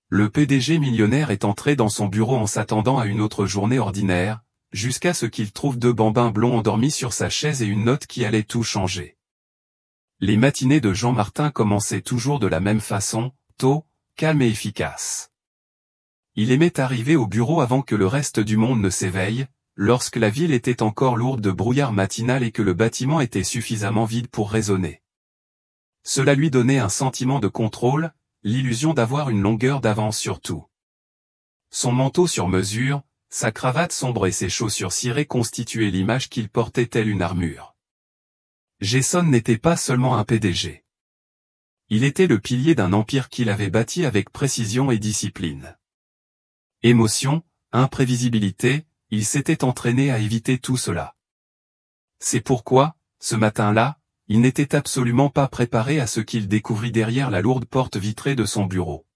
Le PDG millionnaire est entré dans son bureau en s'attendant à une autre journée ordinaire, jusqu'à ce qu'il trouve deux bambins blonds endormis sur sa chaise et une note qui allait tout changer. Les matinées de Jean Martin commençaient toujours de la même façon, tôt, calme et efficace. Il aimait arriver au bureau avant que le reste du monde ne s'éveille, lorsque la ville était encore lourde de brouillard matinal et que le bâtiment était suffisamment vide pour raisonner. Cela lui donnait un sentiment de contrôle, l'illusion d'avoir une longueur d'avance sur tout. Son manteau sur mesure, sa cravate sombre et ses chaussures cirées constituaient l'image qu'il portait telle une armure. Jason n'était pas seulement un PDG. Il était le pilier d'un empire qu'il avait bâti avec précision et discipline. Émotion, imprévisibilité, il s'était entraîné à éviter tout cela. C'est pourquoi, ce matin-là, il n'était absolument pas préparé à ce qu'il découvrit derrière la lourde porte vitrée de son bureau.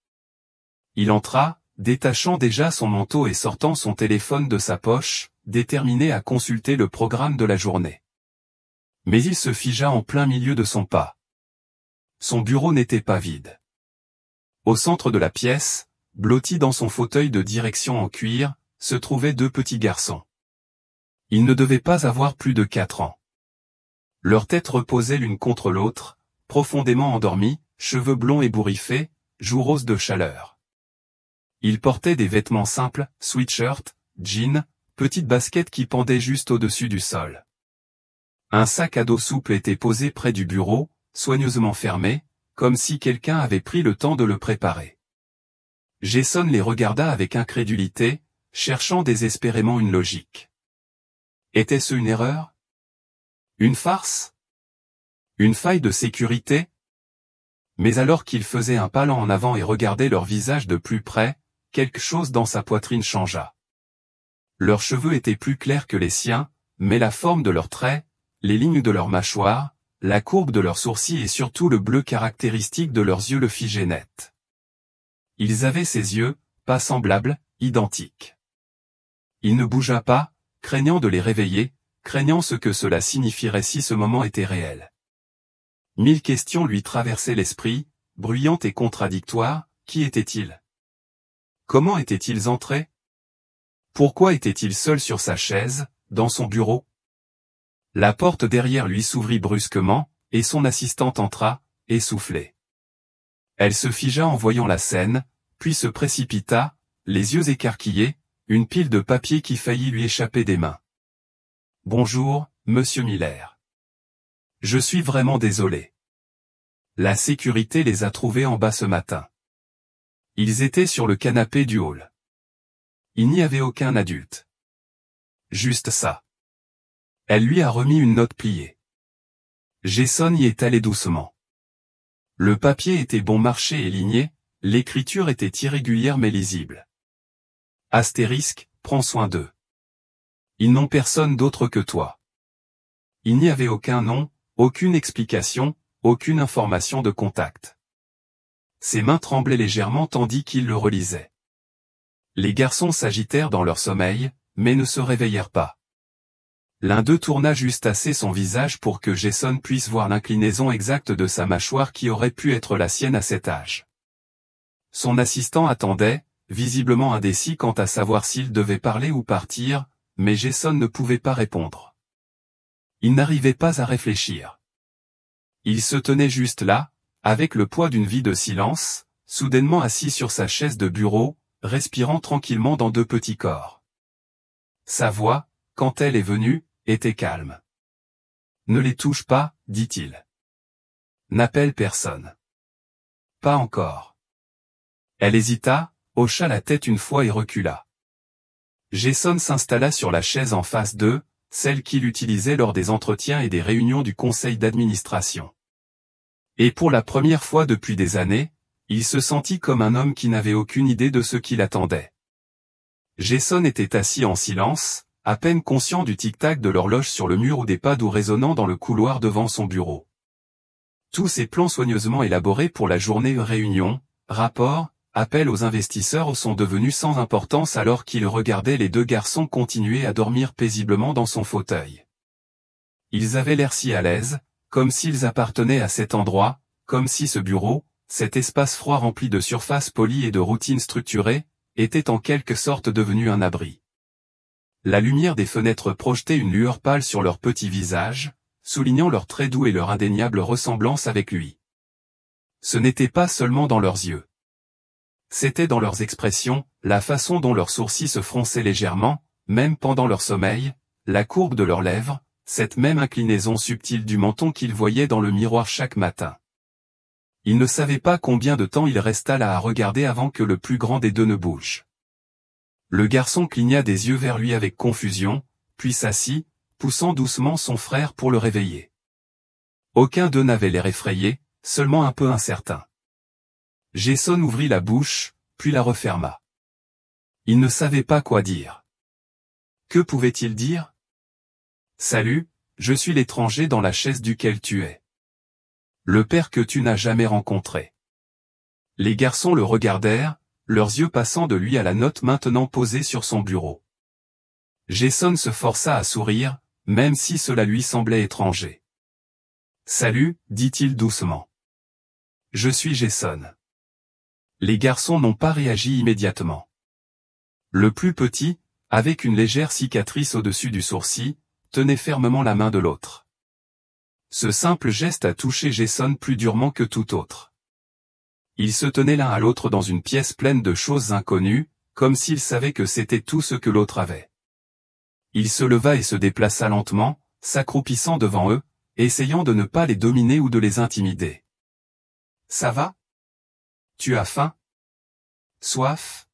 Il entra, détachant déjà son manteau et sortant son téléphone de sa poche, déterminé à consulter le programme de la journée. Mais il se figea en plein milieu de son pas. Son bureau n'était pas vide. Au centre de la pièce, blotti dans son fauteuil de direction en cuir, se trouvaient deux petits garçons. Ils ne devaient pas avoir plus de 4 ans. Leurs têtes reposaient l'une contre l'autre, profondément endormis, cheveux blonds ébouriffés, joues roses de chaleur. Ils portaient des vêtements simples, sweatshirt, jeans, petites baskets qui pendaient juste au-dessus du sol. Un sac à dos souple était posé près du bureau, soigneusement fermé, comme si quelqu'un avait pris le temps de le préparer. Jason les regarda avec incrédulité, cherchant désespérément une logique. Était-ce une erreur? Une farce? Une faille de sécurité? Mais alors qu'il faisait un pas lent en avant et regardait leur visage de plus près, quelque chose dans sa poitrine changea. Leurs cheveux étaient plus clairs que les siens, mais la forme de leurs traits, les lignes de leur mâchoire, la courbe de leurs sourcils et surtout le bleu caractéristique de leurs yeux le figeaient net. Ils avaient ces yeux, pas semblables, identiques. Il ne bougea pas, craignant de les réveiller, craignant ce que cela signifierait si ce moment était réel. 1000 questions lui traversaient l'esprit, bruyantes et contradictoires. Qui étaient-ils? Comment étaient-ils entrés? Pourquoi était-il seul sur sa chaise, dans son bureau? La porte derrière lui s'ouvrit brusquement, et son assistante entra, essoufflée. Elle se figea en voyant la scène, puis se précipita, les yeux écarquillés, une pile de papier qui faillit lui échapper des mains. « Bonjour, monsieur Miller. Je suis vraiment désolé. La sécurité les a trouvés en bas ce matin. Ils étaient sur le canapé du hall. Il n'y avait aucun adulte. Juste ça. » Elle lui a remis une note pliée. Jason y est allé doucement. Le papier était bon marché et ligné, l'écriture était irrégulière mais lisible. Astérisque, prends soin d'eux. Ils n'ont personne d'autre que toi. Il n'y avait aucun nom, aucune explication, aucune information de contact. Ses mains tremblaient légèrement tandis qu'il le relisait. Les garçons s'agitèrent dans leur sommeil, mais ne se réveillèrent pas. L'un d'eux tourna juste assez son visage pour que Jason puisse voir l'inclinaison exacte de sa mâchoire qui aurait pu être la sienne à cet âge. Son assistant attendait, visiblement indécis quant à savoir s'il devait parler ou partir, mais Jason ne pouvait pas répondre. Il n'arrivait pas à réfléchir. Il se tenait juste là, avec le poids d'une vie de silence, soudainement assis sur sa chaise de bureau, respirant tranquillement dans deux petits corps. Sa voix, quand elle est venue, était calme. « Ne les touche pas, dit-il. N'appelle personne. Pas encore. » Elle hésita, hocha la tête une fois et recula. Jason s'installa sur la chaise en face d'eux, celle qu'il utilisait lors des entretiens et des réunions du conseil d'administration. Et pour la première fois depuis des années, il se sentit comme un homme qui n'avait aucune idée de ce qui l'attendait. Jason était assis en silence, à peine conscient du tic-tac de l'horloge sur le mur ou des pas doux résonnant dans le couloir devant son bureau. Tous ses plans soigneusement élaborés pour la journée réunion, rapports, appels aux investisseurs sont devenus sans importance alors qu'il regardait les deux garçons continuer à dormir paisiblement dans son fauteuil. Ils avaient l'air si à l'aise, comme s'ils appartenaient à cet endroit, comme si ce bureau, cet espace froid rempli de surfaces polies et de routines structurées, était en quelque sorte devenu un abri. La lumière des fenêtres projetait une lueur pâle sur leurs petits visages, soulignant leurs traits doux et leur indéniable ressemblance avec lui. Ce n'était pas seulement dans leurs yeux. C'était dans leurs expressions, la façon dont leurs sourcils se fronçaient légèrement, même pendant leur sommeil, la courbe de leurs lèvres, cette même inclinaison subtile du menton qu'il voyait dans le miroir chaque matin. Il ne savait pas combien de temps il resta là à regarder avant que le plus grand des deux ne bouge. Le garçon cligna des yeux vers lui avec confusion, puis s'assit, poussant doucement son frère pour le réveiller. Aucun d'eux n'avait l'air effrayé, seulement un peu incertain. Jason ouvrit la bouche, puis la referma. Il ne savait pas quoi dire. Que pouvait-il dire? « Salut, je suis l'étranger dans la chaise duquel tu es. Le père que tu n'as jamais rencontré. » Les garçons le regardèrent, leurs yeux passant de lui à la note maintenant posée sur son bureau. Jason se força à sourire, même si cela lui semblait étranger. « Salut, dit-il doucement. Je suis Jason. » Les garçons n'ont pas réagi immédiatement. Le plus petit, avec une légère cicatrice au-dessus du sourcil, tenait fermement la main de l'autre. Ce simple geste a touché Jason plus durement que tout autre. Ils se tenaient l'un à l'autre dans une pièce pleine de choses inconnues, comme s'ils savaient que c'était tout ce que l'autre avait. Il se leva et se déplaça lentement, s'accroupissant devant eux, essayant de ne pas les dominer ou de les intimider. « Ça va? Tu as faim? Soif? »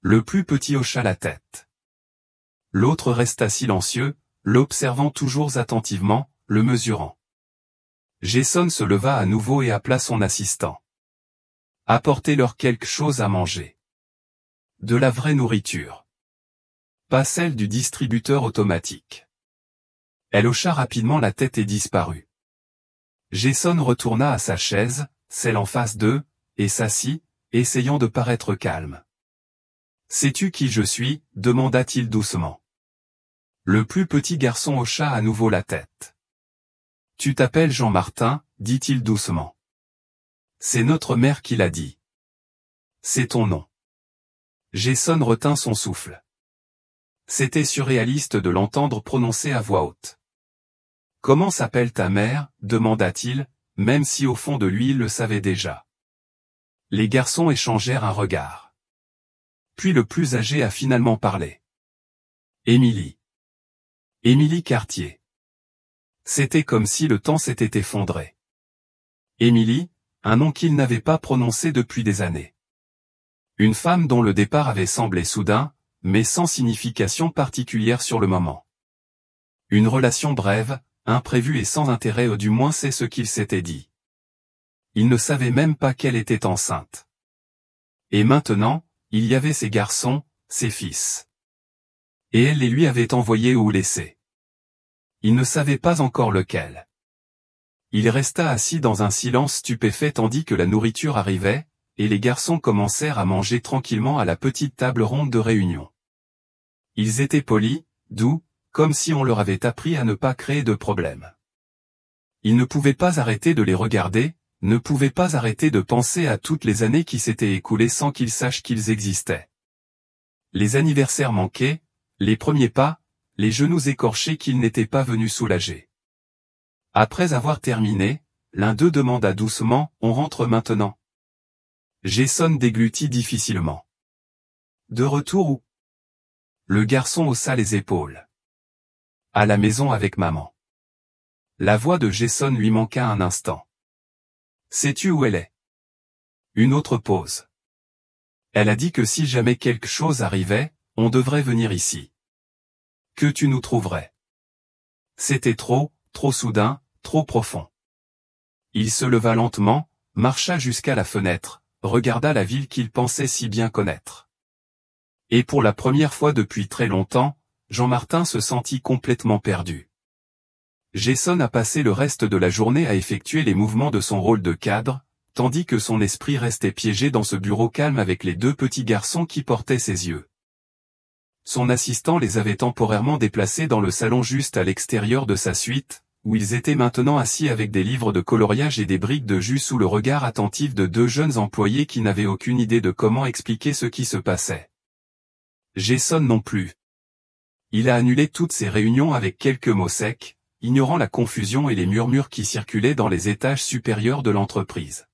Le plus petit hocha la tête. L'autre resta silencieux, l'observant toujours attentivement, le mesurant. Jason se leva à nouveau et appela son assistant. « Apportez-leur quelque chose à manger. De la vraie nourriture. Pas celle du distributeur automatique. » Elle hocha rapidement la tête et disparut. Jason retourna à sa chaise, celle en face d'eux, et s'assit, essayant de paraître calme. « Sais-tu qui je suis ? Demanda-t-il doucement. Le plus petit garçon hocha à nouveau la tête. « Tu t'appelles Jean-Martin, dit-il doucement. C'est notre mère qui l'a dit. C'est ton nom. » Jason retint son souffle. C'était surréaliste de l'entendre prononcer à voix haute. « Comment s'appelle ta mère ? Demanda-t-il, même si au fond de lui il le savait déjà. Les garçons échangèrent un regard. Puis le plus âgé a finalement parlé. « Émilie. Émilie Cartier. » C'était comme si le temps s'était effondré. Émilie, un nom qu'il n'avait pas prononcé depuis des années. Une femme dont le départ avait semblé soudain, mais sans signification particulière sur le moment. Une relation brève, imprévue et sans intérêt, ou du moins c'est ce qu'il s'était dit. Il ne savait même pas qu'elle était enceinte. Et maintenant, il y avait ses garçons, ses fils. Et elle les lui avait envoyés ou laissés. Il ne savait pas encore lequel. Il resta assis dans un silence stupéfait tandis que la nourriture arrivait, et les garçons commencèrent à manger tranquillement à la petite table ronde de réunion. Ils étaient polis, doux, comme si on leur avait appris à ne pas créer de problème. Il ne pouvait pas arrêter de les regarder, ne pouvait pas arrêter de penser à toutes les années qui s'étaient écoulées sans qu'ils sachent qu'ils existaient. Les anniversaires manqués, les premiers pas, les genoux écorchés qu'ils n'étaient pas venus soulager. Après avoir terminé, l'un d'eux demanda doucement, « On rentre maintenant ?» Jason déglutit difficilement. « De retour où ?» Le garçon haussa les épaules. « À la maison avec maman. » La voix de Jason lui manqua un instant. « Sais-tu où elle est ?» Une autre pause. « Elle a dit que si jamais quelque chose arrivait, on devrait venir ici. Que tu nous trouverais. » C'était trop soudain, trop profond. Il se leva lentement, marcha jusqu'à la fenêtre, regarda la ville qu'il pensait si bien connaître. Et pour la première fois depuis très longtemps, Jean-Martin se sentit complètement perdu. Jason a passé le reste de la journée à effectuer les mouvements de son rôle de cadre, tandis que son esprit restait piégé dans ce bureau calme avec les deux petits garçons qui portaient ses yeux. Son assistant les avait temporairement déplacés dans le salon juste à l'extérieur de sa suite, où ils étaient maintenant assis avec des livres de coloriage et des briques de jus sous le regard attentif de deux jeunes employés qui n'avaient aucune idée de comment expliquer ce qui se passait. Jason non plus. Il a annulé toutes ses réunions avec quelques mots secs, ignorant la confusion et les murmures qui circulaient dans les étages supérieurs de l'entreprise.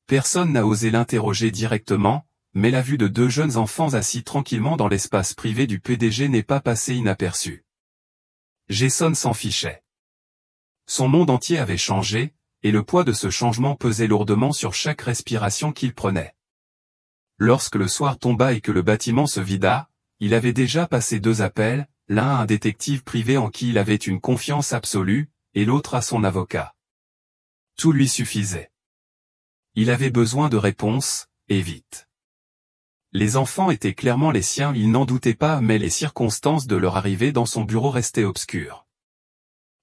Personne n'a osé l'interroger directement, mais la vue de deux jeunes enfants assis tranquillement dans l'espace privé du PDG n'est pas passée inaperçue. Jason s'en fichait. Son monde entier avait changé, et le poids de ce changement pesait lourdement sur chaque respiration qu'il prenait. Lorsque le soir tomba et que le bâtiment se vida, il avait déjà passé 2 appels, l'un à un détective privé en qui il avait une confiance absolue, et l'autre à son avocat. Tout lui suffisait. Il avait besoin de réponses, et vite. Les enfants étaient clairement les siens, il n'en doutait pas, mais les circonstances de leur arrivée dans son bureau restaient obscures.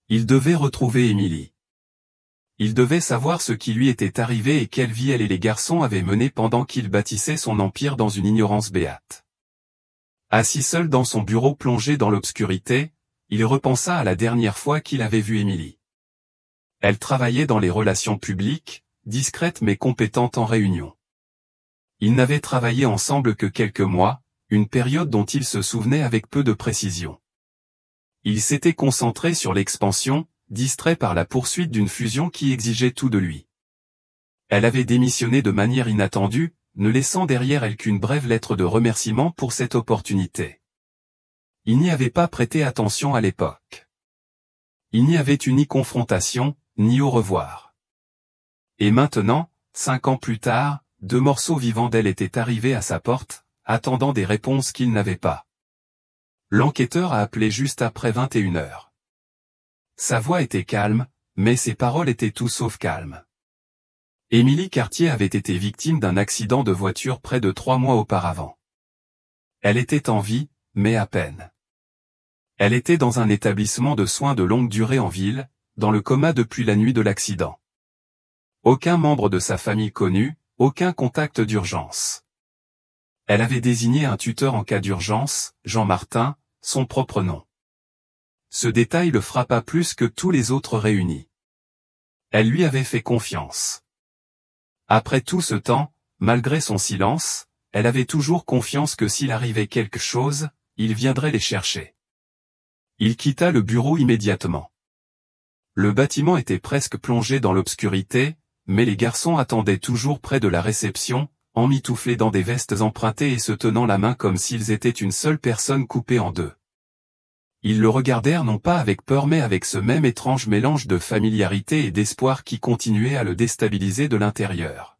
Il devait retrouver Emily. Il devait savoir ce qui lui était arrivé et quelle vie elle et les garçons avaient menée pendant qu'il bâtissait son empire dans une ignorance béate. Assis seul dans son bureau plongé dans l'obscurité, il repensa à la dernière fois qu'il avait vu Emily. Elle travaillait dans les relations publiques, discrète mais compétente en réunion. Ils n'avaient travaillé ensemble que quelques mois, une période dont il se souvenait avec peu de précision. Il s'était concentré sur l'expansion, distrait par la poursuite d'une fusion qui exigeait tout de lui. Elle avait démissionné de manière inattendue, ne laissant derrière elle qu'une brève lettre de remerciement pour cette opportunité. Il n'y avait pas prêté attention à l'époque. Il n'y avait eu ni confrontation, ni au revoir. Et maintenant, 5 ans plus tard, 2 morceaux vivants d'elle étaient arrivés à sa porte, attendant des réponses qu'il n'avait pas. L'enquêteur a appelé juste après 21h. Sa voix était calme, mais ses paroles étaient tout sauf calmes. Émilie Cartier avait été victime d'un accident de voiture près de 3 mois auparavant. Elle était en vie, mais à peine. Elle était dans un établissement de soins de longue durée en ville, dans le coma depuis la nuit de l'accident. Aucun membre de sa famille connu, aucun contact d'urgence. Elle avait désigné un tuteur en cas d'urgence, Jean Martin, son propre nom. Ce détail le frappa plus que tous les autres réunis. Elle lui avait fait confiance. Après tout ce temps, malgré son silence, elle avait toujours confiance que s'il arrivait quelque chose, il viendrait les chercher. Il quitta le bureau immédiatement. Le bâtiment était presque plongé dans l'obscurité, mais les garçons attendaient toujours près de la réception, emmitouflés dans des vestes empruntées et se tenant la main comme s'ils étaient une seule personne coupée en deux. Ils le regardèrent non pas avec peur mais avec ce même étrange mélange de familiarité et d'espoir qui continuait à le déstabiliser de l'intérieur.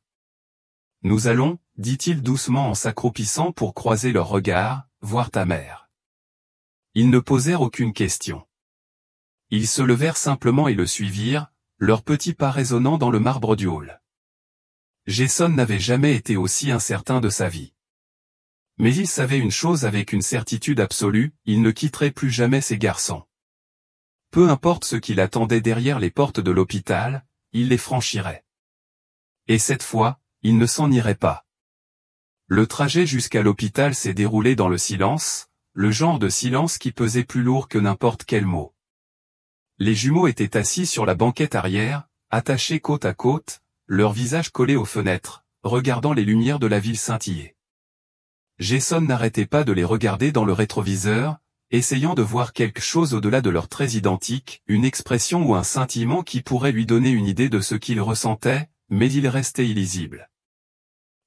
« Nous allons, dit-il doucement en s'accroupissant pour croiser leurs regards, voir ta mère. » Ils ne posèrent aucune question. Ils se levèrent simplement et le suivirent, leurs petits pas résonnant dans le marbre du hall. Jason n'avait jamais été aussi incertain de sa vie. Mais il savait une chose avec une certitude absolue, il ne quitterait plus jamais ces garçons. Peu importe ce qu'il attendait derrière les portes de l'hôpital, il les franchirait. Et cette fois, il ne s'en irait pas. Le trajet jusqu'à l'hôpital s'est déroulé dans le silence, le genre de silence qui pesait plus lourd que n'importe quel mot. Les jumeaux étaient assis sur la banquette arrière, attachés côte à côte, leurs visages collés aux fenêtres, regardant les lumières de la ville scintiller. Jason n'arrêtait pas de les regarder dans le rétroviseur, essayant de voir quelque chose au-delà de leurs traits identiques, une expression ou un scintillement qui pourrait lui donner une idée de ce qu'il ressentait, mais il restait illisible.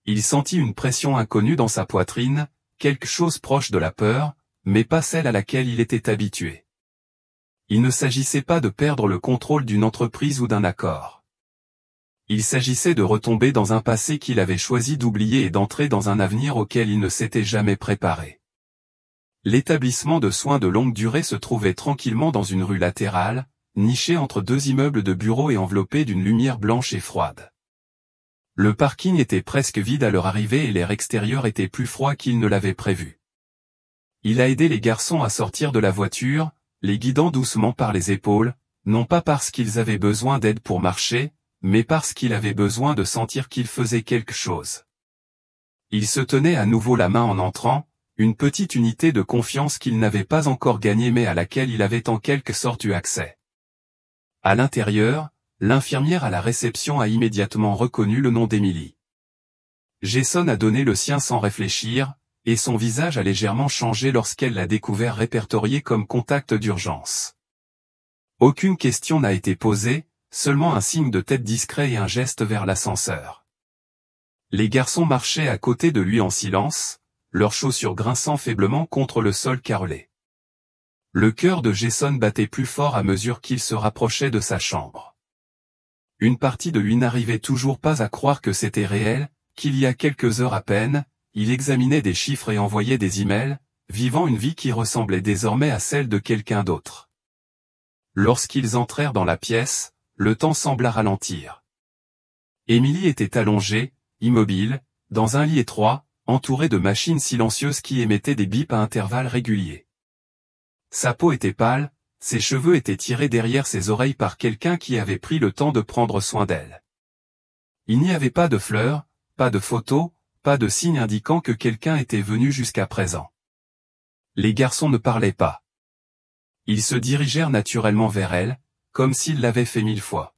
Il sentit une pression inconnue dans sa poitrine, quelque chose proche de la peur, mais pas celle à laquelle il était habitué. Il ne s'agissait pas de perdre le contrôle d'une entreprise ou d'un accord. Il s'agissait de retomber dans un passé qu'il avait choisi d'oublier et d'entrer dans un avenir auquel il ne s'était jamais préparé. L'établissement de soins de longue durée se trouvait tranquillement dans une rue latérale, niché entre 2 immeubles de bureaux et enveloppé d'une lumière blanche et froide. Le parking était presque vide à leur arrivée et l'air extérieur était plus froid qu'il ne l'avait prévu. Il a aidé les garçons à sortir de la voiture, les guidant doucement par les épaules, non pas parce qu'ils avaient besoin d'aide pour marcher, mais parce qu'il avait besoin de sentir qu'il faisait quelque chose. Il se tenait à nouveau la main en entrant, une petite unité de confiance qu'il n'avait pas encore gagnée mais à laquelle il avait en quelque sorte eu accès. À l'intérieur, l'infirmière à la réception a immédiatement reconnu le nom d'Emily. Jason a donné le sien sans réfléchir, et son visage a légèrement changé lorsqu'elle l'a découvert répertorié comme contact d'urgence. Aucune question n'a été posée, seulement un signe de tête discret et un geste vers l'ascenseur. Les garçons marchaient à côté de lui en silence, leurs chaussures grinçant faiblement contre le sol carrelé. Le cœur de Jason battait plus fort à mesure qu'il se rapprochait de sa chambre. Une partie de lui n'arrivait toujours pas à croire que c'était réel, qu'il y a quelques heures à peine, il examinait des chiffres et envoyait des emails, vivant une vie qui ressemblait désormais à celle de quelqu'un d'autre. Lorsqu'ils entrèrent dans la pièce, le temps sembla ralentir. Emily était allongée, immobile, dans un lit étroit, entouré de machines silencieuses qui émettaient des bips à intervalles réguliers. Sa peau était pâle, ses cheveux étaient tirés derrière ses oreilles par quelqu'un qui avait pris le temps de prendre soin d'elle. Il n'y avait pas de fleurs, pas de photos, pas de signe indiquant que quelqu'un était venu jusqu'à présent. Les garçons ne parlaient pas. Ils se dirigèrent naturellement vers elle, comme s'ils l'avaient fait 1000 fois.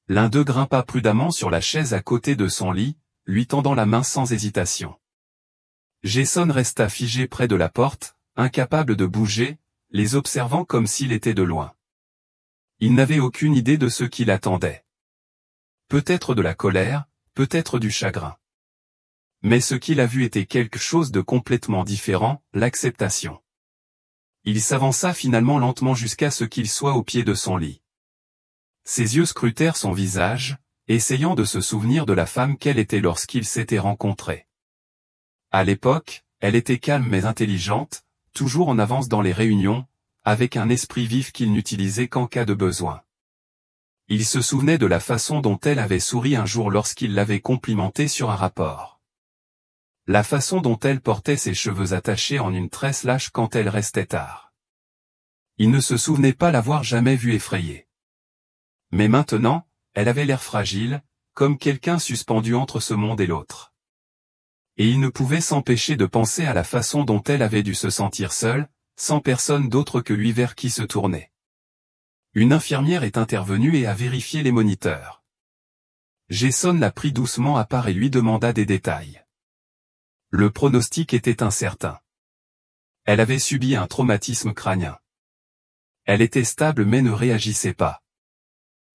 L'un d'eux grimpa prudemment sur la chaise à côté de son lit, lui tendant la main sans hésitation. Jason resta figé près de la porte, incapable de bouger, les observant comme s'il était de loin. Il n'avait aucune idée de ce qui l'attendait. Peut-être de la colère, peut-être du chagrin. Mais ce qu'il a vu était quelque chose de complètement différent, l'acceptation. Il s'avança finalement lentement jusqu'à ce qu'il soit au pied de son lit. Ses yeux scrutèrent son visage, essayant de se souvenir de la femme qu'elle était lorsqu'ils s'étaient rencontrés. À l'époque, elle était calme mais intelligente, toujours en avance dans les réunions, avec un esprit vif qu'il n'utilisait qu'en cas de besoin. Il se souvenait de la façon dont elle avait souri un jour lorsqu'il l'avait complimentée sur un rapport. La façon dont elle portait ses cheveux attachés en une tresse lâche quand elle restait tard. Il ne se souvenait pas l'avoir jamais vue effrayée. Mais maintenant, elle avait l'air fragile, comme quelqu'un suspendu entre ce monde et l'autre. Et il ne pouvait s'empêcher de penser à la façon dont elle avait dû se sentir seule, sans personne d'autre que lui vers qui se tourner. Une infirmière est intervenue et a vérifié les moniteurs. Jason la prit doucement à part et lui demanda des détails. Le pronostic était incertain. Elle avait subi un traumatisme crânien. Elle était stable mais ne réagissait pas.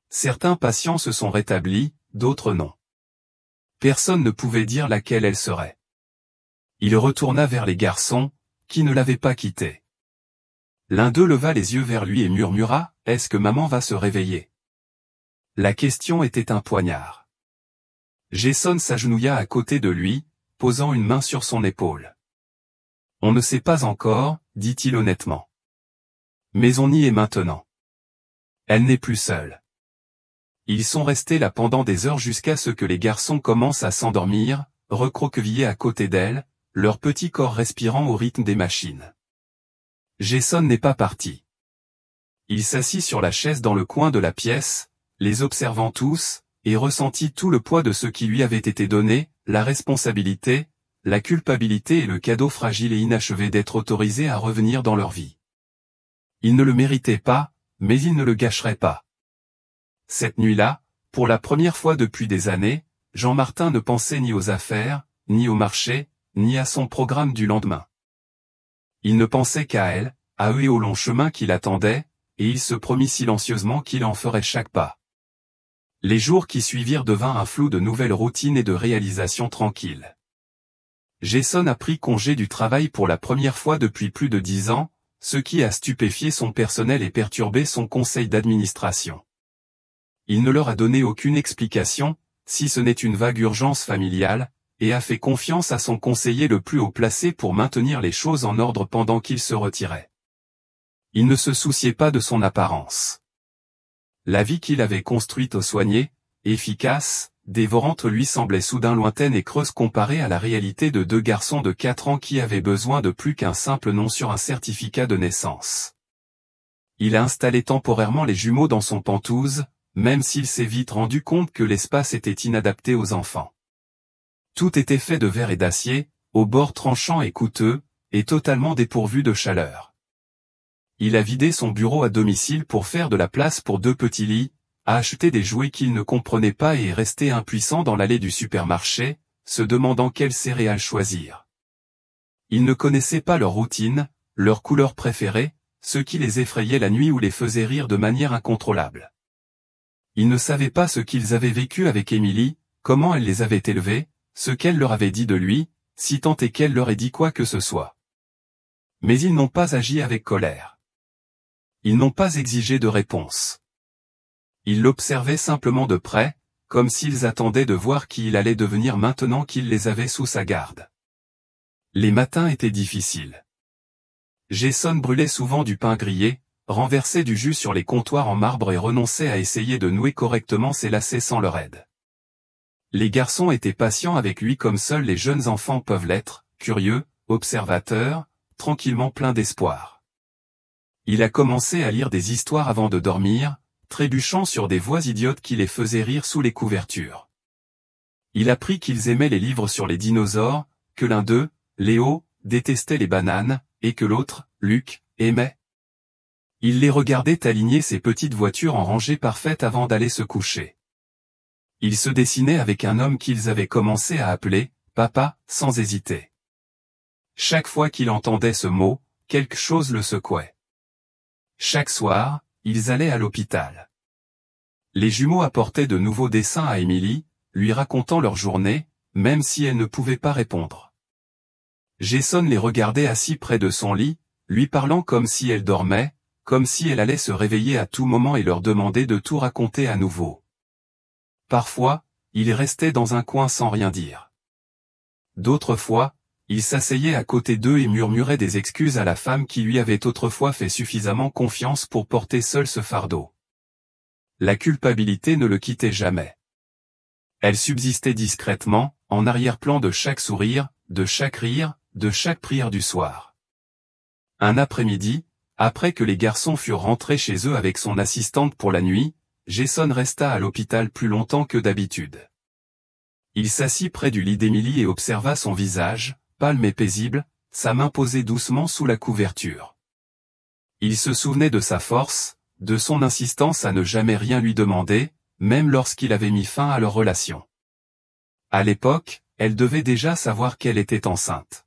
Certains patients se sont rétablis, d'autres non. Personne ne pouvait dire laquelle elle serait. Il retourna vers les garçons, qui ne l'avaient pas quitté. L'un d'eux leva les yeux vers lui et murmura, « Est-ce que maman va se réveiller ?» La question était un poignard. Jason s'agenouilla à côté de lui, posant une main sur son épaule. « On ne sait pas encore, dit-il honnêtement. Mais on y est maintenant. Elle n'est plus seule. » Ils sont restés là pendant des heures jusqu'à ce que les garçons commencent à s'endormir, recroquevillés à côté d'elle, leur petit corps respirant au rythme des machines. Jason n'est pas parti. Il s'assit sur la chaise dans le coin de la pièce, les observant tous, et ressentit tout le poids de ce qui lui avait été donné, la responsabilité, la culpabilité et le cadeau fragile et inachevé d'être autorisé à revenir dans leur vie. Il ne le méritait pas, mais il ne le gâcherait pas. Cette nuit-là, pour la première fois depuis des années, Jean-Martin ne pensait ni aux affaires, ni au marché, ni à son programme du lendemain. Il ne pensait qu'à elle, à eux et au long chemin qui l'attendaient, et il se promit silencieusement qu'il en ferait chaque pas. Les jours qui suivirent devinrent un flou de nouvelles routines et de réalisations tranquilles. Jason a pris congé du travail pour la première fois depuis plus de 10 ans, ce qui a stupéfié son personnel et perturbé son conseil d'administration. Il ne leur a donné aucune explication, si ce n'est une vague urgence familiale, et a fait confiance à son conseiller le plus haut placé pour maintenir les choses en ordre pendant qu'il se retirait. Il ne se souciait pas de son apparence. La vie qu'il avait construite au soigné, efficace, dévorante lui semblait soudain lointaine et creuse comparée à la réalité de 2 garçons de 4 ans qui avaient besoin de plus qu'un simple nom sur un certificat de naissance. Il a installé temporairement les jumeaux dans son Penthouse, même s'il s'est vite rendu compte que l'espace était inadapté aux enfants. Tout était fait de verre et d'acier, aux bords tranchants et coûteux, et totalement dépourvu de chaleur. Il a vidé son bureau à domicile pour faire de la place pour 2 petits lits, a acheté des jouets qu'il ne comprenait pas et est resté impuissant dans l'allée du supermarché, se demandant quelles céréales choisir. Il ne connaissait pas leur routine, leur couleur préférée, ce qui les effrayait la nuit ou les faisait rire de manière incontrôlable. Il ne savait pas ce qu'ils avaient vécu avec Émilie, comment elle les avait élevés, ce qu'elle leur avait dit de lui, si tant est qu'elle leur ait dit quoi que ce soit. Mais ils n'ont pas agi avec colère. Ils n'ont pas exigé de réponse. Ils l'observaient simplement de près, comme s'ils attendaient de voir qui il allait devenir maintenant qu'il les avait sous sa garde. Les matins étaient difficiles. Jason brûlait souvent du pain grillé, renversait du jus sur les comptoirs en marbre et renonçait à essayer de nouer correctement ses lacets sans leur aide. Les garçons étaient patients avec lui comme seuls les jeunes enfants peuvent l'être, curieux, observateurs, tranquillement pleins d'espoir. Il a commencé à lire des histoires avant de dormir, trébuchant sur des voix idiotes qui les faisaient rire sous les couvertures. Il apprit qu'ils aimaient les livres sur les dinosaures, que l'un d'eux, Léo, détestait les bananes, et que l'autre, Luc, aimait. Il les regardait aligner ses petites voitures en rangée parfaite avant d'aller se coucher. Il se dessinait avec un homme qu'ils avaient commencé à appeler « papa » sans hésiter. Chaque fois qu'il entendait ce mot, quelque chose le secouait. Chaque soir, ils allaient à l'hôpital. Les jumeaux apportaient de nouveaux dessins à Émilie, lui racontant leur journée, même si elle ne pouvait pas répondre. Jason les regardait assis près de son lit, lui parlant comme si elle dormait, comme si elle allait se réveiller à tout moment et leur demander de tout raconter à nouveau. Parfois, il restait dans un coin sans rien dire. D'autres fois, il s'asseyait à côté d'eux et murmurait des excuses à la femme qui lui avait autrefois fait suffisamment confiance pour porter seul ce fardeau. La culpabilité ne le quittait jamais. Elle subsistait discrètement, en arrière-plan de chaque sourire, de chaque rire, de chaque prière du soir. Un après-midi, après que les garçons furent rentrés chez eux avec son assistante pour la nuit, Jason resta à l'hôpital plus longtemps que d'habitude. Il s'assit près du lit d'Émilie et observa son visage, pâle mais paisible, sa main posée doucement sous la couverture. Il se souvenait de sa force, de son insistance à ne jamais rien lui demander, même lorsqu'il avait mis fin à leur relation. À l'époque, elle devait déjà savoir qu'elle était enceinte.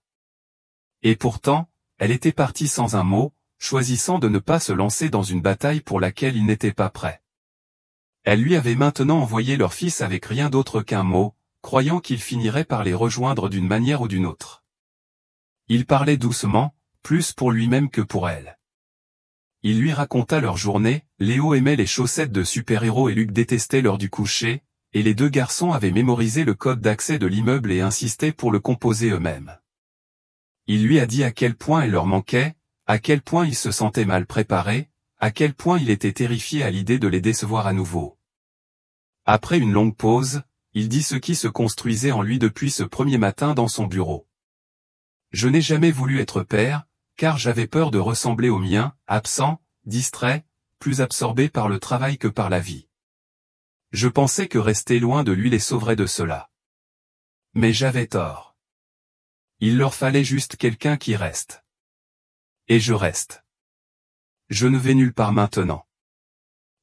Et pourtant, elle était partie sans un mot, choisissant de ne pas se lancer dans une bataille pour laquelle il n'était pas prêt. Elle lui avait maintenant envoyé leur fils avec rien d'autre qu'un mot, croyant qu'il finirait par les rejoindre d'une manière ou d'une autre. Il parlait doucement, plus pour lui-même que pour elle. Il lui raconta leur journée, Léo aimait les chaussettes de super-héros et Luc détestait l'heure du coucher, et les deux garçons avaient mémorisé le code d'accès de l'immeuble et insistaient pour le composer eux-mêmes. Il lui a dit à quel point elle leur manquait, à quel point il se sentait mal préparé, à quel point il était terrifié à l'idée de les décevoir à nouveau. Après une longue pause, il dit ce qui se construisait en lui depuis ce premier matin dans son bureau. Je n'ai jamais voulu être père, car j'avais peur de ressembler au mien, absent, distrait, plus absorbé par le travail que par la vie. Je pensais que rester loin de lui les sauverait de cela. Mais j'avais tort. Il leur fallait juste quelqu'un qui reste. Et je reste. Je ne vais nulle part maintenant.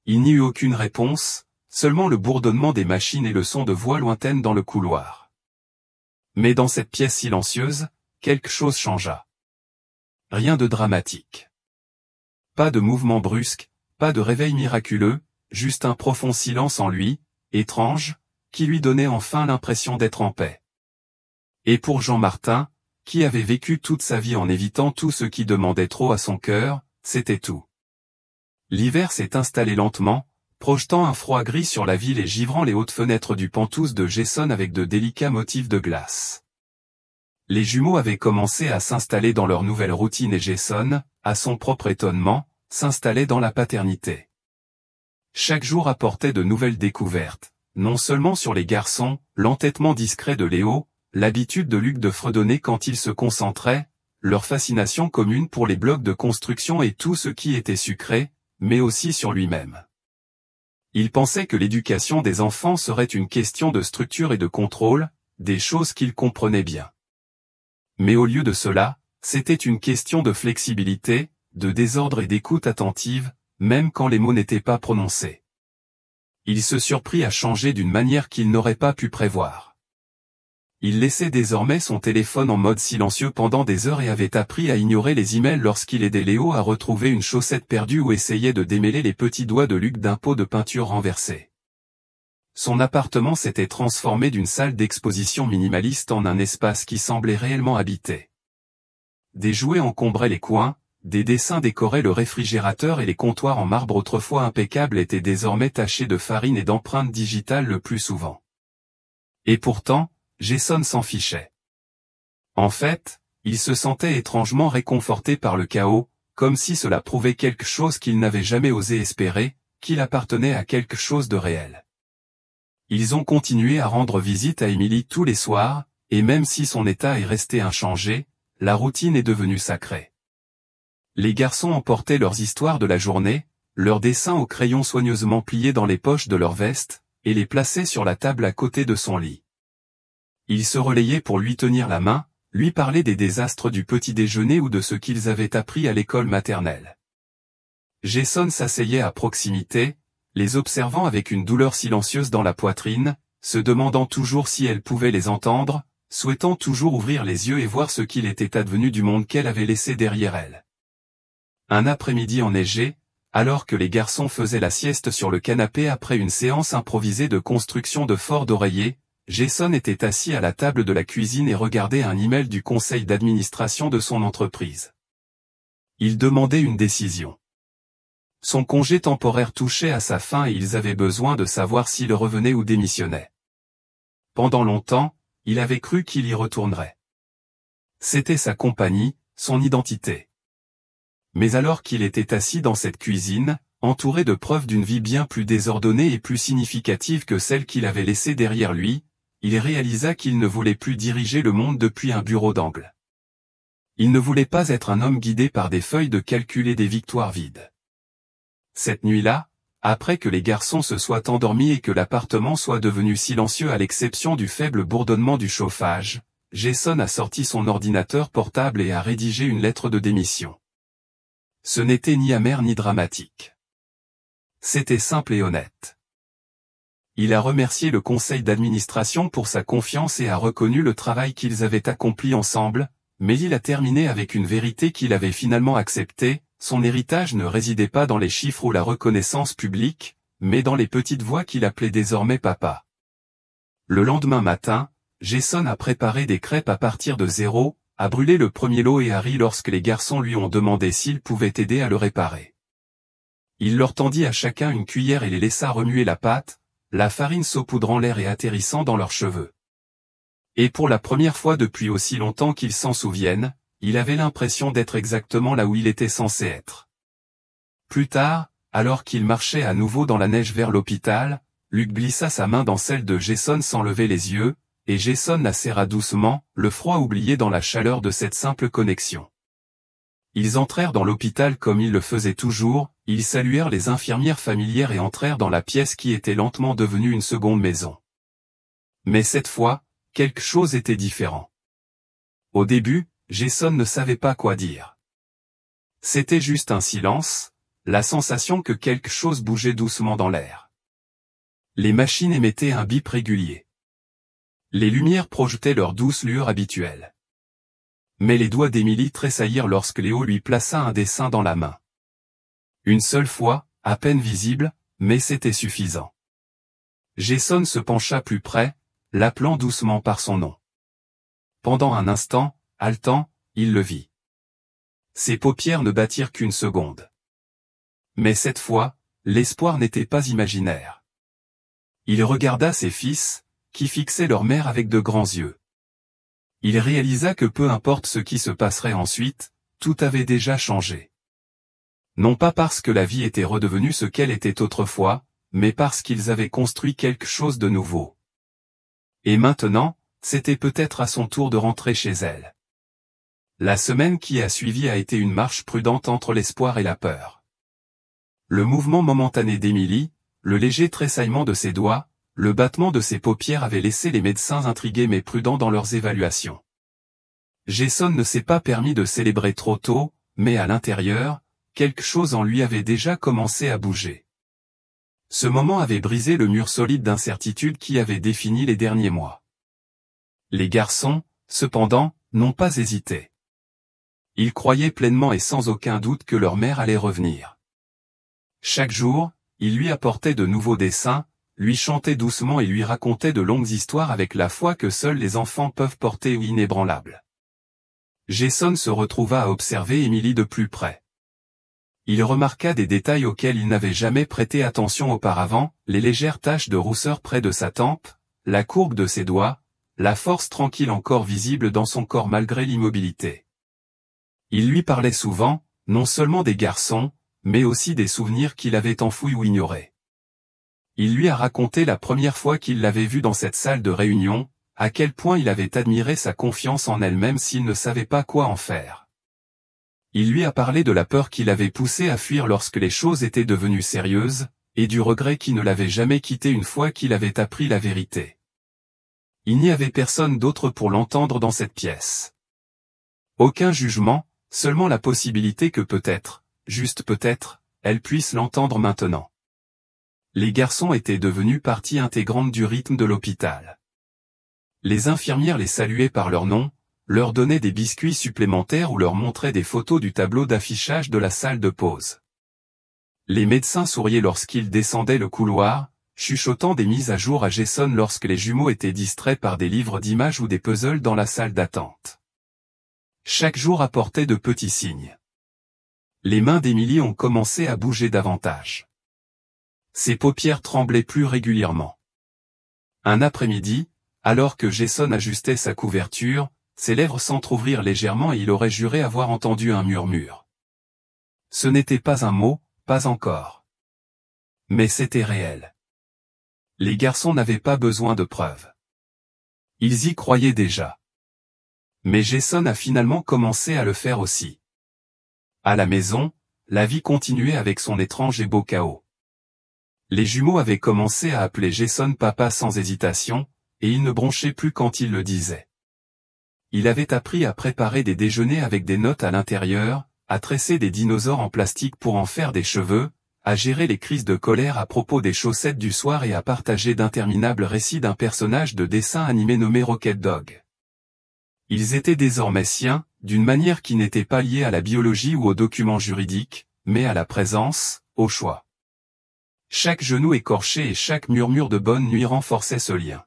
Il n'y eut aucune réponse, seulement le bourdonnement des machines et le son de voix lointaines dans le couloir. Mais dans cette pièce silencieuse, quelque chose changea. Rien de dramatique. Pas de mouvement brusque, pas de réveil miraculeux, juste un profond silence en lui, étrange, qui lui donnait enfin l'impression d'être en paix. Et pour Jean Martin, qui avait vécu toute sa vie en évitant tout ce qui demandait trop à son cœur, c'était tout. L'hiver s'est installé lentement, projetant un froid gris sur la ville et givrant les hautes fenêtres du Penthouse de Jason avec de délicats motifs de glace. Les jumeaux avaient commencé à s'installer dans leur nouvelle routine et Jason, à son propre étonnement, s'installait dans la paternité. Chaque jour apportait de nouvelles découvertes, non seulement sur les garçons, l'entêtement discret de Léo, l'habitude de Luc de fredonner quand il se concentrait, leur fascination commune pour les blocs de construction et tout ce qui était sucré, mais aussi sur lui-même. Il pensait que l'éducation des enfants serait une question de structure et de contrôle, des choses qu'il comprenait bien. Mais au lieu de cela, c'était une question de flexibilité, de désordre et d'écoute attentive, même quand les mots n'étaient pas prononcés. Il se surprit à changer d'une manière qu'il n'aurait pas pu prévoir. Il laissait désormais son téléphone en mode silencieux pendant des heures et avait appris à ignorer les emails lorsqu'il aidait Léo à retrouver une chaussette perdue ou essayait de démêler les petits doigts de Luc d'un pot de peinture renversé. Son appartement s'était transformé d'une salle d'exposition minimaliste en un espace qui semblait réellement habité. Des jouets encombraient les coins, des dessins décoraient le réfrigérateur et les comptoirs en marbre autrefois impeccables étaient désormais tachés de farine et d'empreintes digitales le plus souvent. Et pourtant, Jason s'en fichait. En fait, il se sentait étrangement réconforté par le chaos, comme si cela prouvait quelque chose qu'il n'avait jamais osé espérer, qu'il appartenait à quelque chose de réel. Ils ont continué à rendre visite à Emily tous les soirs, et même si son état est resté inchangé, la routine est devenue sacrée. Les garçons emportaient leurs histoires de la journée, leurs dessins au crayon soigneusement pliés dans les poches de leur veste, et les plaçaient sur la table à côté de son lit. Ils se relayaient pour lui tenir la main, lui parler des désastres du petit déjeuner ou de ce qu'ils avaient appris à l'école maternelle. Jason s'asseyait à proximité, les observant avec une douleur silencieuse dans la poitrine, se demandant toujours si elle pouvait les entendre, souhaitant toujours ouvrir les yeux et voir ce qu'il était advenu du monde qu'elle avait laissé derrière elle. Un après-midi enneigé, alors que les garçons faisaient la sieste sur le canapé après une séance improvisée de construction de forts d'oreillers, Jason était assis à la table de la cuisine et regardait un email du conseil d'administration de son entreprise. Il demandait une décision. Son congé temporaire touchait à sa fin et ils avaient besoin de savoir s'il revenait ou démissionnait. Pendant longtemps, il avait cru qu'il y retournerait. C'était sa compagnie, son identité. Mais alors qu'il était assis dans cette cuisine, entouré de preuves d'une vie bien plus désordonnée et plus significative que celle qu'il avait laissée derrière lui, il réalisa qu'il ne voulait plus diriger le monde depuis un bureau d'angle. Il ne voulait pas être un homme guidé par des feuilles de calcul et des victoires vides. Cette nuit-là, après que les garçons se soient endormis et que l'appartement soit devenu silencieux à l'exception du faible bourdonnement du chauffage, Jason a sorti son ordinateur portable et a rédigé une lettre de démission. Ce n'était ni amer ni dramatique. C'était simple et honnête. Il a remercié le conseil d'administration pour sa confiance et a reconnu le travail qu'ils avaient accompli ensemble, mais il a terminé avec une vérité qu'il avait finalement acceptée, son héritage ne résidait pas dans les chiffres ou la reconnaissance publique, mais dans les petites voix qu'il appelait désormais papa. Le lendemain matin, Jason a préparé des crêpes à partir de zéro, a brûlé le premier lot et a ri lorsque les garçons lui ont demandé s'ils pouvaient aider à le réparer. Il leur tendit à chacun une cuillère et les laissa remuer la pâte, la farine saupoudrant l'air et atterrissant dans leurs cheveux. Et pour la première fois depuis aussi longtemps qu'ils s'en souviennent, il avait l'impression d'être exactement là où il était censé être. Plus tard, alors qu'il marchait à nouveau dans la neige vers l'hôpital, Luc glissa sa main dans celle de Jason sans lever les yeux, et Jason la serra doucement, le froid oublié dans la chaleur de cette simple connexion. Ils entrèrent dans l'hôpital comme ils le faisaient toujours, ils saluèrent les infirmières familières et entrèrent dans la pièce qui était lentement devenue une seconde maison. Mais cette fois, quelque chose était différent. Au début, Jason ne savait pas quoi dire. C'était juste un silence, la sensation que quelque chose bougeait doucement dans l'air. Les machines émettaient un bip régulier. Les lumières projetaient leur douce lueur habituelle. Mais les doigts d'Emily tressaillirent lorsque Léo lui plaça un dessin dans la main. Une seule fois, à peine visible, mais c'était suffisant. Jason se pencha plus près, l'appelant doucement par son nom. Pendant un instant, haletant, il le vit. Ses paupières ne battirent qu'une seconde. Mais cette fois, l'espoir n'était pas imaginaire. Il regarda ses fils, qui fixaient leur mère avec de grands yeux. Il réalisa que peu importe ce qui se passerait ensuite, tout avait déjà changé. Non pas parce que la vie était redevenue ce qu'elle était autrefois, mais parce qu'ils avaient construit quelque chose de nouveau. Et maintenant, c'était peut-être à son tour de rentrer chez elle. La semaine qui a suivi a été une marche prudente entre l'espoir et la peur. Le mouvement momentané d'Emily, le léger tressaillement de ses doigts, le battement de ses paupières avait laissé les médecins intrigués mais prudents dans leurs évaluations. Jason ne s'est pas permis de célébrer trop tôt, mais à l'intérieur, quelque chose en lui avait déjà commencé à bouger. Ce moment avait brisé le mur solide d'incertitude qui avait défini les derniers mois. Les garçons, cependant, n'ont pas hésité. Ils croyaient pleinement et sans aucun doute que leur mère allait revenir. Chaque jour, ils lui apportaient de nouveaux dessins, lui chantaient doucement et lui racontaient de longues histoires avec la foi que seuls les enfants peuvent porter inébranlable. Jason se retrouva à observer Emily de plus près. Il remarqua des détails auxquels il n'avait jamais prêté attention auparavant, les légères taches de rousseur près de sa tempe, la courbe de ses doigts, la force tranquille encore visible dans son corps malgré l'immobilité. Il lui parlait souvent, non seulement des garçons, mais aussi des souvenirs qu'il avait enfouis ou ignorés. Il lui a raconté la première fois qu'il l'avait vue dans cette salle de réunion, à quel point il avait admiré sa confiance en elle même s'il ne savait pas quoi en faire. Il lui a parlé de la peur qui l'avait poussé à fuir lorsque les choses étaient devenues sérieuses, et du regret qui ne l'avait jamais quitté une fois qu'il avait appris la vérité. Il n'y avait personne d'autre pour l'entendre dans cette pièce. Aucun jugement, seulement la possibilité que peut-être, juste peut-être, elle puisse l'entendre maintenant. Les garçons étaient devenus partie intégrante du rythme de l'hôpital. Les infirmières les saluaient par leur nom, leur donnaient des biscuits supplémentaires ou leur montraient des photos du tableau d'affichage de la salle de pause. Les médecins souriaient lorsqu'ils descendaient le couloir, chuchotant des mises à jour à Jason lorsque les jumeaux étaient distraits par des livres d'images ou des puzzles dans la salle d'attente. Chaque jour apportait de petits signes. Les mains d'Emily ont commencé à bouger davantage. Ses paupières tremblaient plus régulièrement. Un après-midi, alors que Jason ajustait sa couverture, ses lèvres s'entr'ouvrirent légèrement et il aurait juré avoir entendu un murmure. Ce n'était pas un mot, pas encore. Mais c'était réel. Les garçons n'avaient pas besoin de preuves. Ils y croyaient déjà. Mais Jason a finalement commencé à le faire aussi. À la maison, la vie continuait avec son étrange et beau chaos. Les jumeaux avaient commencé à appeler Jason papa sans hésitation, et il ne bronchait plus quand il le disait. Il avait appris à préparer des déjeuners avec des notes à l'intérieur, à tresser des dinosaures en plastique pour en faire des cheveux, à gérer les crises de colère à propos des chaussettes du soir et à partager d'interminables récits d'un personnage de dessin animé nommé Rocket Dog. Ils étaient désormais siens, d'une manière qui n'était pas liée à la biologie ou aux documents juridiques, mais à la présence, au choix. Chaque genou écorché et chaque murmure de bonne nuit renforçait ce lien.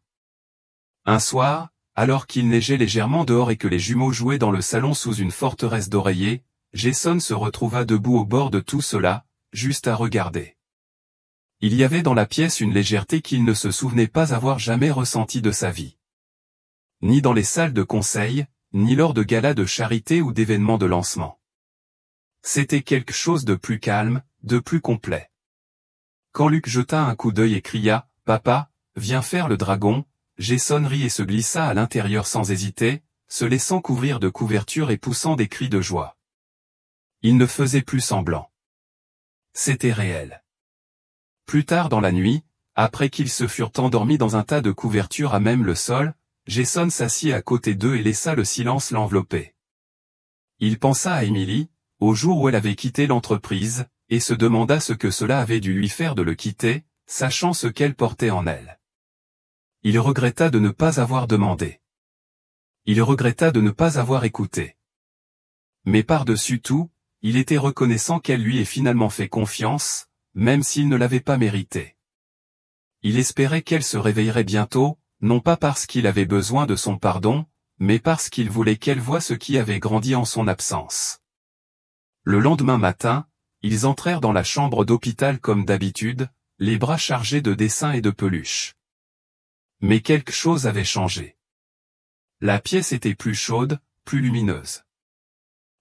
Un soir, alors qu'il neigeait légèrement dehors et que les jumeaux jouaient dans le salon sous une forteresse d'oreillers, Jason se retrouva debout au bord de tout cela, juste à regarder. Il y avait dans la pièce une légèreté qu'il ne se souvenait pas avoir jamais ressentie de sa vie. Ni dans les salles de conseil, ni lors de galas de charité ou d'événements de lancement. C'était quelque chose de plus calme, de plus complet. Quand Luke jeta un coup d'œil et cria « Papa, viens faire le dragon », Jason rit et se glissa à l'intérieur sans hésiter, se laissant couvrir de couverture et poussant des cris de joie. Il ne faisait plus semblant. C'était réel. Plus tard dans la nuit, après qu'ils se furent endormis dans un tas de couvertures à même le sol, Jason s'assit à côté d'eux et laissa le silence l'envelopper. Il pensa à Emily, au jour où elle avait quitté l'entreprise, et se demanda ce que cela avait dû lui faire de le quitter, sachant ce qu'elle portait en elle. Il regretta de ne pas avoir demandé. Il regretta de ne pas avoir écouté. Mais par-dessus tout, il était reconnaissant qu'elle lui ait finalement fait confiance, même s'il ne l'avait pas mérité. Il espérait qu'elle se réveillerait bientôt, non pas parce qu'il avait besoin de son pardon, mais parce qu'il voulait qu'elle voie ce qui avait grandi en son absence. Le lendemain matin, ils entrèrent dans la chambre d'hôpital comme d'habitude, les bras chargés de dessins et de peluches. Mais quelque chose avait changé. La pièce était plus chaude, plus lumineuse.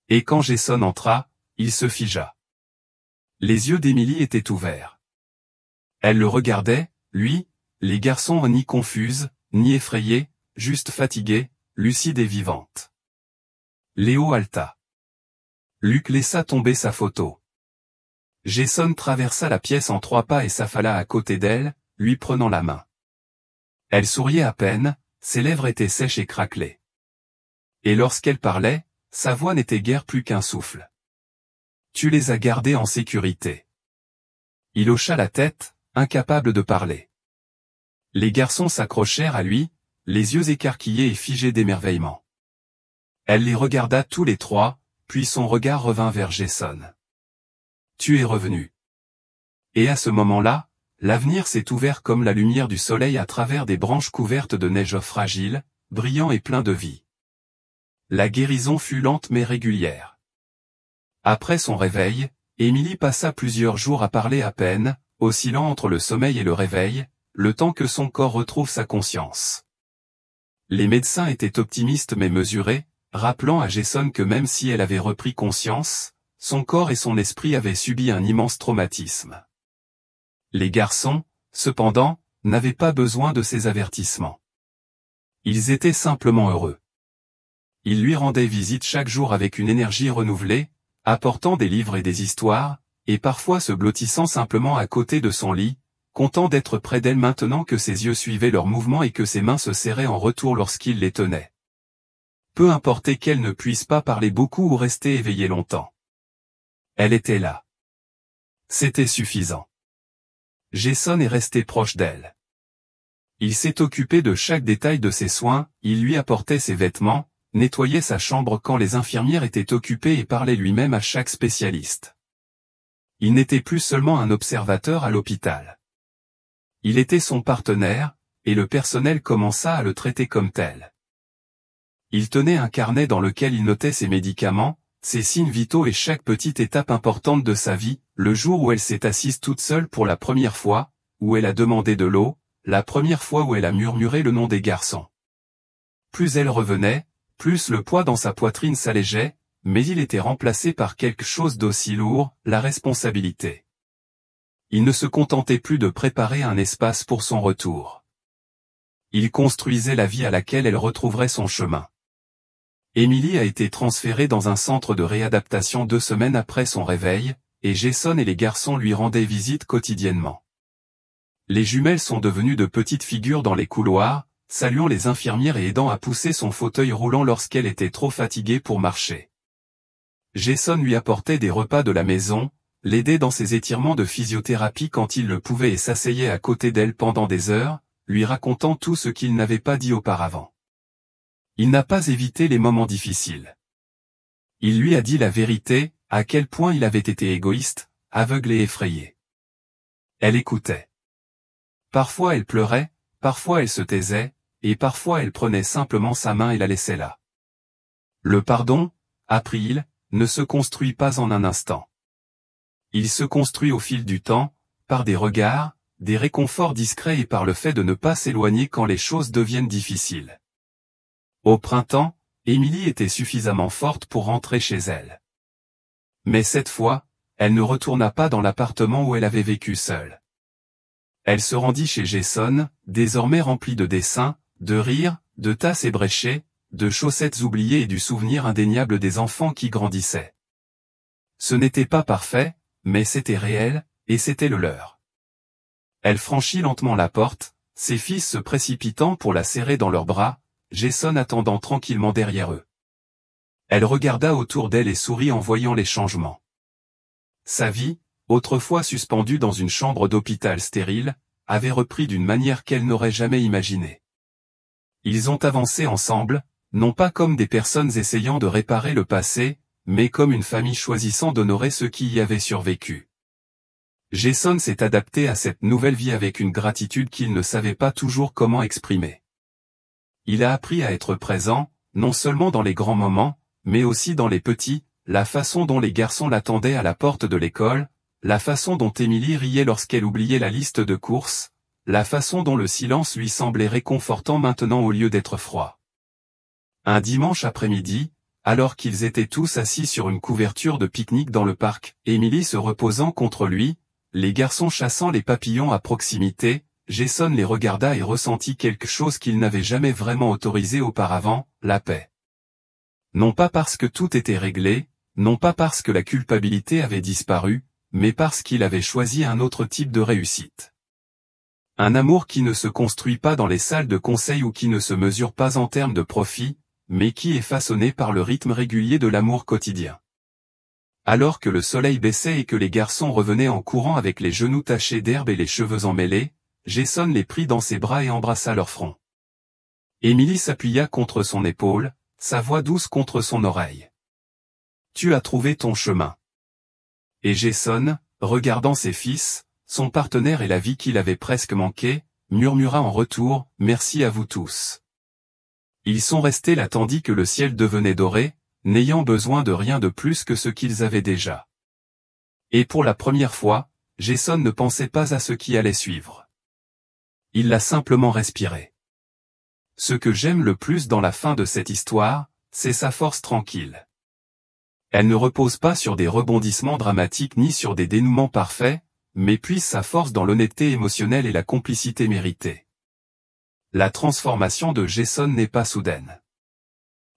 Et quand Jason entra, il se figea. Les yeux d'Emily étaient ouverts. Elle le regardait, lui, les garçons ni confuses, ni effrayés, juste fatigués, lucides et vivantes. Léo haleta. Luke laissa tomber sa photo. Jason traversa la pièce en 3 pas et s'affala à côté d'elle, lui prenant la main. Elle souriait à peine, ses lèvres étaient sèches et craquelées. Et lorsqu'elle parlait, sa voix n'était guère plus qu'un souffle. Tu les as gardés en sécurité. Il hocha la tête, incapable de parler. Les garçons s'accrochèrent à lui, les yeux écarquillés et figés d'émerveillement. Elle les regarda tous les trois, puis son regard revint vers Jason. Tu es revenu. Et à ce moment-là, l'avenir s'est ouvert comme la lumière du soleil à travers des branches couvertes de neige fragile, brillant et plein de vie. La guérison fut lente mais régulière. Après son réveil, Émilie passa plusieurs jours à parler à peine, oscillant entre le sommeil et le réveil, le temps que son corps retrouve sa conscience. Les médecins étaient optimistes mais mesurés, rappelant à Jason que même si elle avait repris conscience, son corps et son esprit avaient subi un immense traumatisme. Les garçons, cependant, n'avaient pas besoin de ces avertissements. Ils étaient simplement heureux. Ils lui rendaient visite chaque jour avec une énergie renouvelée, apportant des livres et des histoires, et parfois se blottissant simplement à côté de son lit, content d'être près d'elle maintenant que ses yeux suivaient leurs mouvements et que ses mains se serraient en retour lorsqu'il les tenait. Peu importait qu'elle ne puisse pas parler beaucoup ou rester éveillée longtemps. Elle était là. C'était suffisant. Jason est resté proche d'elle. Il s'est occupé de chaque détail de ses soins, il lui apportait ses vêtements, nettoyait sa chambre quand les infirmières étaient occupées et parlait lui-même à chaque spécialiste. Il n'était plus seulement un observateur à l'hôpital. Il était son partenaire, et le personnel commença à le traiter comme tel. Il tenait un carnet dans lequel il notait ses médicaments, ses signes vitaux et chaque petite étape importante de sa vie, le jour où elle s'est assise toute seule pour la première fois, où elle a demandé de l'eau, la première fois où elle a murmuré le nom des garçons. Plus elle revenait, plus le poids dans sa poitrine s'allégeait, mais il était remplacé par quelque chose d'aussi lourd, la responsabilité. Il ne se contentait plus de préparer un espace pour son retour. Il construisait la vie à laquelle elle retrouverait son chemin. Émilie a été transférée dans un centre de réadaptation 2 semaines après son réveil, et Jason et les garçons lui rendaient visite quotidiennement. Les jumelles sont devenues de petites figures dans les couloirs, saluant les infirmières et aidant à pousser son fauteuil roulant lorsqu'elle était trop fatiguée pour marcher. Jason lui apportait des repas de la maison, l'aidait dans ses étirements de physiothérapie quand il le pouvait et s'asseyait à côté d'elle pendant des heures, lui racontant tout ce qu'il n'avait pas dit auparavant. Il n'a pas évité les moments difficiles. Il lui a dit la vérité, à quel point il avait été égoïste, aveugle et effrayé. Elle écoutait. Parfois elle pleurait, parfois elle se taisait, et parfois elle prenait simplement sa main et la laissait là. Le pardon, apprit-il, ne se construit pas en un instant. Il se construit au fil du temps, par des regards, des réconforts discrets et par le fait de ne pas s'éloigner quand les choses deviennent difficiles. Au printemps, Émilie était suffisamment forte pour rentrer chez elle. Mais cette fois, elle ne retourna pas dans l'appartement où elle avait vécu seule. Elle se rendit chez Jason, désormais rempli de dessins, de rires, de tasses ébréchées, de chaussettes oubliées et du souvenir indéniable des enfants qui grandissaient. Ce n'était pas parfait, mais c'était réel, et c'était le leur. Elle franchit lentement la porte, ses fils se précipitant pour la serrer dans leurs bras, Jason attendant tranquillement derrière eux. Elle regarda autour d'elle et sourit en voyant les changements. Sa vie, autrefois suspendue dans une chambre d'hôpital stérile, avait repris d'une manière qu'elle n'aurait jamais imaginée. Ils ont avancé ensemble, non pas comme des personnes essayant de réparer le passé, mais comme une famille choisissant d'honorer ceux qui y avaient survécu. Jason s'est adapté à cette nouvelle vie avec une gratitude qu'il ne savait pas toujours comment exprimer. Il a appris à être présent, non seulement dans les grands moments, mais aussi dans les petits, la façon dont les garçons l'attendaient à la porte de l'école, la façon dont Émilie riait lorsqu'elle oubliait la liste de courses, la façon dont le silence lui semblait réconfortant maintenant au lieu d'être froid. Un dimanche après-midi, alors qu'ils étaient tous assis sur une couverture de pique-nique dans le parc, Émilie se reposant contre lui, les garçons chassant les papillons à proximité, Jason les regarda et ressentit quelque chose qu'il n'avait jamais vraiment autorisé auparavant, la paix. Non pas parce que tout était réglé, non pas parce que la culpabilité avait disparu, mais parce qu'il avait choisi un autre type de réussite. Un amour qui ne se construit pas dans les salles de conseil ou qui ne se mesure pas en termes de profit, mais qui est façonné par le rythme régulier de l'amour quotidien. Alors que le soleil baissait et que les garçons revenaient en courant avec les genoux tachés d'herbe et les cheveux emmêlés, Jason les prit dans ses bras et embrassa leur front. Emily s'appuya contre son épaule, sa voix douce contre son oreille. « Tu as trouvé ton chemin. » Et Jason, regardant ses fils, son partenaire et la vie qu'il avait presque manquée, murmura en retour, « Merci à vous tous. » Ils sont restés là tandis que le ciel devenait doré, n'ayant besoin de rien de plus que ce qu'ils avaient déjà. Et pour la première fois, Jason ne pensait pas à ce qui allait suivre. Il l'a simplement respiré. Ce que j'aime le plus dans la fin de cette histoire, c'est sa force tranquille. Elle ne repose pas sur des rebondissements dramatiques ni sur des dénouements parfaits, mais puise sa force dans l'honnêteté émotionnelle et la complicité méritée. La transformation de Jason n'est pas soudaine.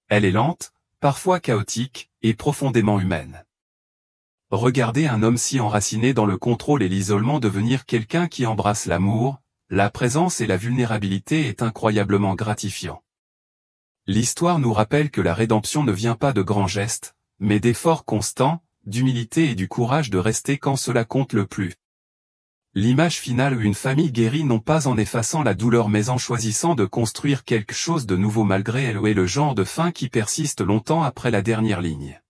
Elle est lente, parfois chaotique, et profondément humaine. Regardez un homme si enraciné dans le contrôle et l'isolement devenir quelqu'un qui embrasse l'amour, la présence et la vulnérabilité est incroyablement gratifiant. L'histoire nous rappelle que la rédemption ne vient pas de grands gestes, mais d'efforts constants, d'humilité et du courage de rester quand cela compte le plus. L'image finale où une famille guérit non pas en effaçant la douleur mais en choisissant de construire quelque chose de nouveau malgré elle est le genre de fin qui persiste longtemps après la dernière ligne.